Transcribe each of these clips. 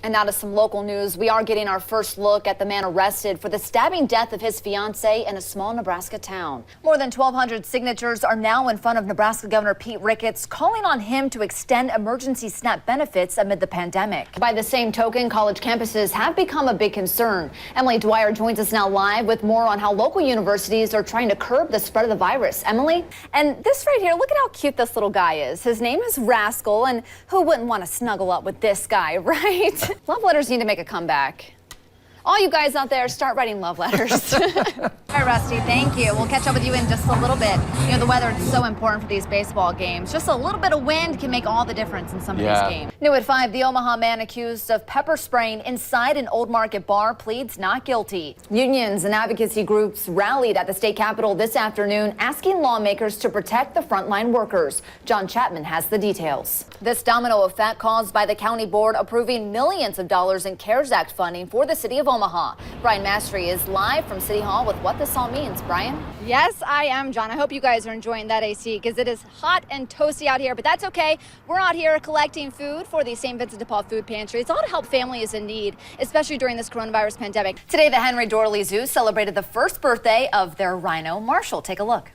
And now to some local news. We are getting our first look at the man arrested for the stabbing death of his fiancee in a small Nebraska town. More than 1,200 signatures are now in front of Nebraska Governor Pete Ricketts, calling on him to extend emergency SNAP benefits amid the pandemic. By the same token, college campuses have become a big concern. Emily Dwyer joins us now live with more on how local universities are trying to curb the spread of the virus. Emily? And this right here, look at how cute this little guy is. His name is Rascal, and who wouldn't want to snuggle up with this guy, right? Love letters need to make a comeback. All you guys out there, start writing love letters. All right, Rusty, thank you. We'll catch up with you in just a little bit. You know, the weather is so important for these baseball games. Just a little bit of wind can make all the difference in some of these games. New at 5, the Omaha man accused of pepper spraying inside an Old Market bar pleads not guilty. Unions and advocacy groups rallied at the state capitol this afternoon, asking lawmakers to protect the frontline workers. John Chapman has the details. This domino effect caused by the county board approving millions of dollars in CARES Act funding for the city of Omaha. Brian Mastry is live from City Hall with what this all means. Brian? Yes, I am, John. I hope you guys are enjoying that AC because it is hot and toasty out here, but that's okay. We're out here collecting food for the St. Vincent de Paul Food Pantry. It's all to help families in need, especially during this coronavirus pandemic. Today, the Henry Doorly Zoo celebrated the first birthday of their rhino, Marshall. Take a look.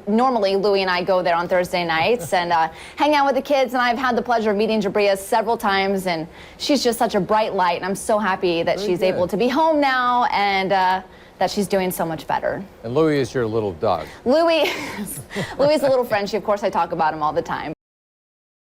Normally, Louie and I go there on Thursday nights and hang out with the kids, and I've had the pleasure of meeting Jabria several times, and she's just such a bright light, and I'm so happy that she's able to be home now and that she's doing so much better. And Louie is your little dog. Louie's a little Frenchie. Of course, I talk about him all the time.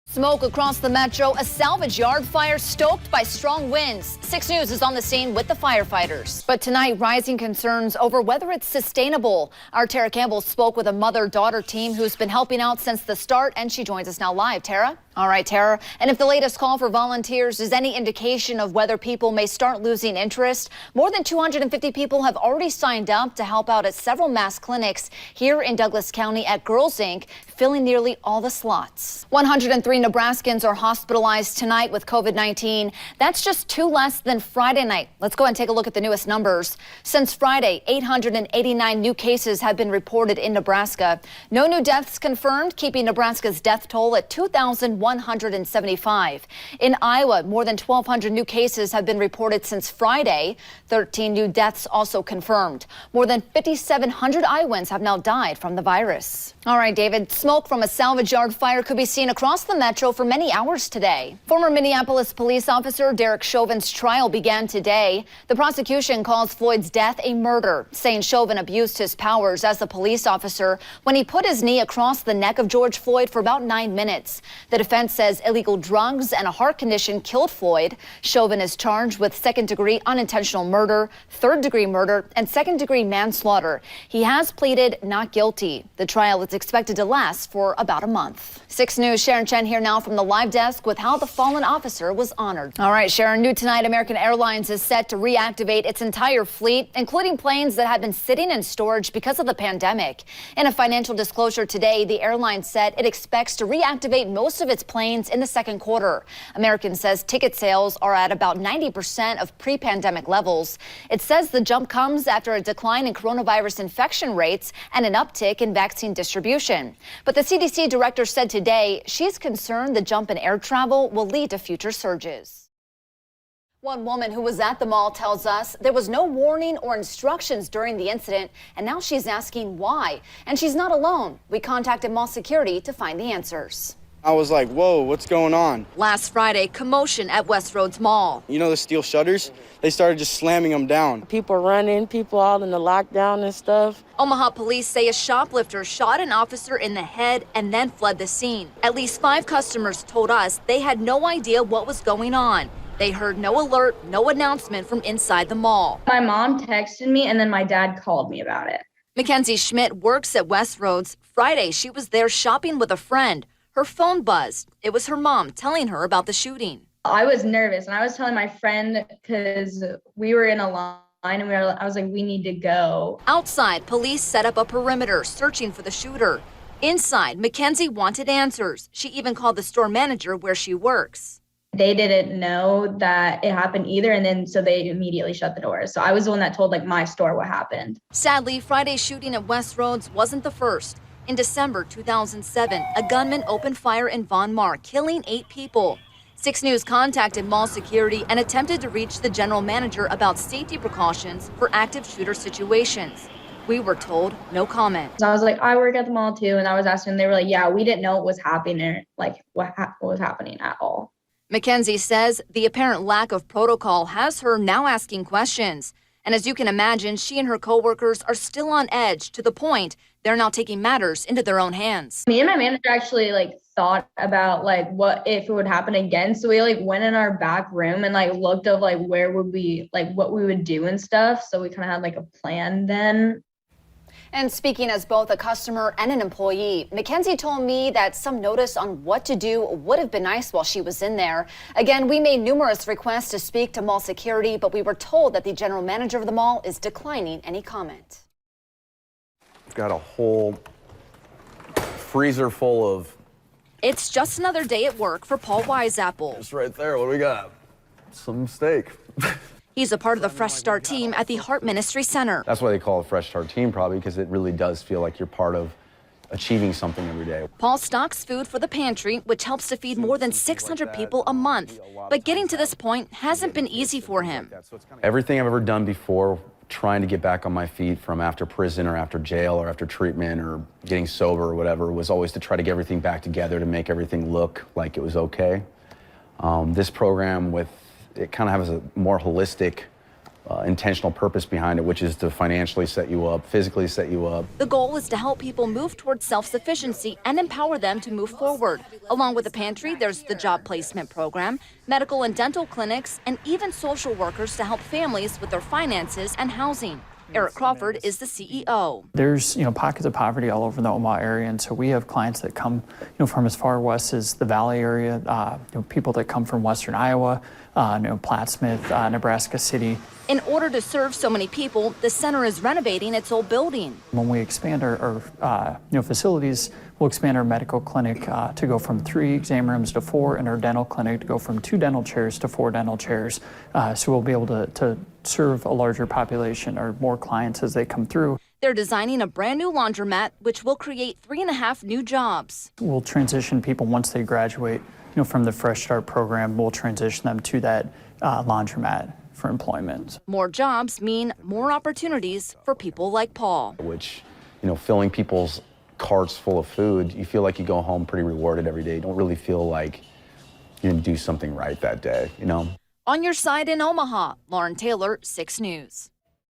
Smoke across the metro, a salvage yard fire stoked by strong winds. 6 News is on the scene with the firefighters. But tonight, rising concerns over whether it's sustainable. Our Tara Campbell spoke with a mother-daughter team who's been helping out since the start, and she joins us now live. Tara? All right, Tara. And if the latest call for volunteers is any indication of whether people may start losing interest, more than 250 people have already signed up to help out at several mass clinics here in Douglas County at Girls Inc., filling nearly all the slots. 103 Nebraskans are hospitalized tonight with COVID-19. That's just 2 less than Friday night. Let's go ahead and take a look at the newest numbers. Since Friday, 889 new cases have been reported in Nebraska. No new deaths confirmed, keeping Nebraska's death toll at 2,175. In Iowa, more than 1,200 new cases have been reported since Friday. 13 new deaths also confirmed. More than 5,700 Iowans have now died from the virus. All right, David, smoke from a salvage yard fire could be seen across the metro for many hours today. Former Minneapolis police officer Derek Chauvin's trial began today. The prosecution calls Floyd's death a murder, saying Chauvin abused his powers as a police officer when he put his knee across the neck of George Floyd for about 9 minutes. The defense says illegal drugs and a heart condition killed Floyd. Chauvin is charged with second-degree unintentional murder, third-degree murder, and second-degree manslaughter. He has pleaded not guilty. The trial is expected to last for about a month. 6 News, Sharon Chen here now from the live desk with how the fallen officer was honored. All right, Sharon, new tonight, American Airlines is set to reactivate its entire fleet, including planes that have been sitting in storage because of the pandemic. In a financial disclosure today, the airline said it expects to reactivate most of its planes in the second quarter. American says ticket sales are at about 90% of pre-pandemic levels. It says the jump comes after a decline in coronavirus infection rates and an uptick in vaccine distribution. But the CDC director said today she's concerned the jump in air travel will lead to future surges. One woman who was at the mall tells us there was no warning or instructions during the incident, and now she's asking why. And she's not alone. We contacted mall security to find the answers. I was like, whoa, what's going on? Last Friday, commotion at Westroads Mall. You know the steel shutters? They started just slamming them down. People running, people all in the lockdown and stuff. Omaha police say a shoplifter shot an officer in the head and then fled the scene. At least 5 customers told us they had no idea what was going on. They heard no alert, no announcement from inside the mall. My mom texted me and then my dad called me about it. Mackenzie Schmidt works at Westroads. Friday, she was there shopping with a friend. Her phone buzzed. It was her mom telling her about the shooting. I was nervous and I was telling my friend because we were in a line and I was like, we need to go. Outside, police set up a perimeter searching for the shooter. Inside, Mackenzie wanted answers. She even called the store manager where she works. They didn't know that it happened either, and then so they immediately shut the doors. So I was the one that told my store what happened. Sadly, Friday's shooting at Westroads wasn't the first. In December 2007, a gunman opened fire in Von Mar, killing 8 people. 6 News contacted mall security and attempted to reach the general manager about safety precautions for active shooter situations. We were told no comment. So I was like, I work at the mall too, and I was asking, they were like, yeah, we didn't know what was happening there, like what was happening at all. Mackenzie says the apparent lack of protocol has her now asking questions. And as you can imagine, she and her coworkers are still on edge to the point they're now taking matters into their own hands. Me and my manager actually thought about what if it would happen again. So we went in our back room and looked of where would we what we would do and stuff. So we kind of had a plan then. And speaking as both a customer and an employee, Mackenzie told me that some notice on what to do would have been nice while she was in there. Again, we made numerous requests to speak to mall security, but we were told that the general manager of the mall is declining any comment. We've got a whole freezer full of... It's just another day at work for Paul Wiseapple. Just right there, what do we got? Some steak. He's a part of the Fresh Start team at the Heart Ministry Center. That's why they call it Fresh Start Team, probably, because it really does feel like you're part of achieving something every day. Paul stocks food for the pantry, which helps to feed more than 600 people a month. But getting to this point hasn't been easy for him. Everything I've ever done before, trying to get back on my feet from after prison or after jail or after treatment or getting sober or whatever, was always to try to get everything back together to make everything look like it was okay. This program it kind of has a more holistic, intentional purpose behind it, which is to financially set you up, physically set you up. The goal is to help people move towards self-sufficiency and empower them to move forward. Along with the pantry, there's the job placement program, medical and dental clinics, and even social workers to help families with their finances and housing. Eric Crawford is the CEO. There's pockets of poverty all over the Omaha area, and so we have clients that come from as far west as the Valley area, people that come from western Iowa, Plattsmouth, Nebraska City. In order to serve so many people, the center is renovating its old building. When we expand our facilities, we'll expand our medical clinic to go from 3 exam rooms to 4, and our dental clinic to go from 2 dental chairs to 4 dental chairs. So we'll be able to serve a larger population or more clients as they come through. They're designing a brand new laundromat, which will create 3.5 new jobs. We'll transition people once they graduate from the Fresh Start program. We'll transition them to that laundromat for employment. More jobs mean more opportunities for people like Paul. Which, filling people's carts full of food, you feel like you go home pretty rewarded every day. You don't really feel like you didn't do something right that day, On your side in Omaha, Lauren Taylor, 6 News.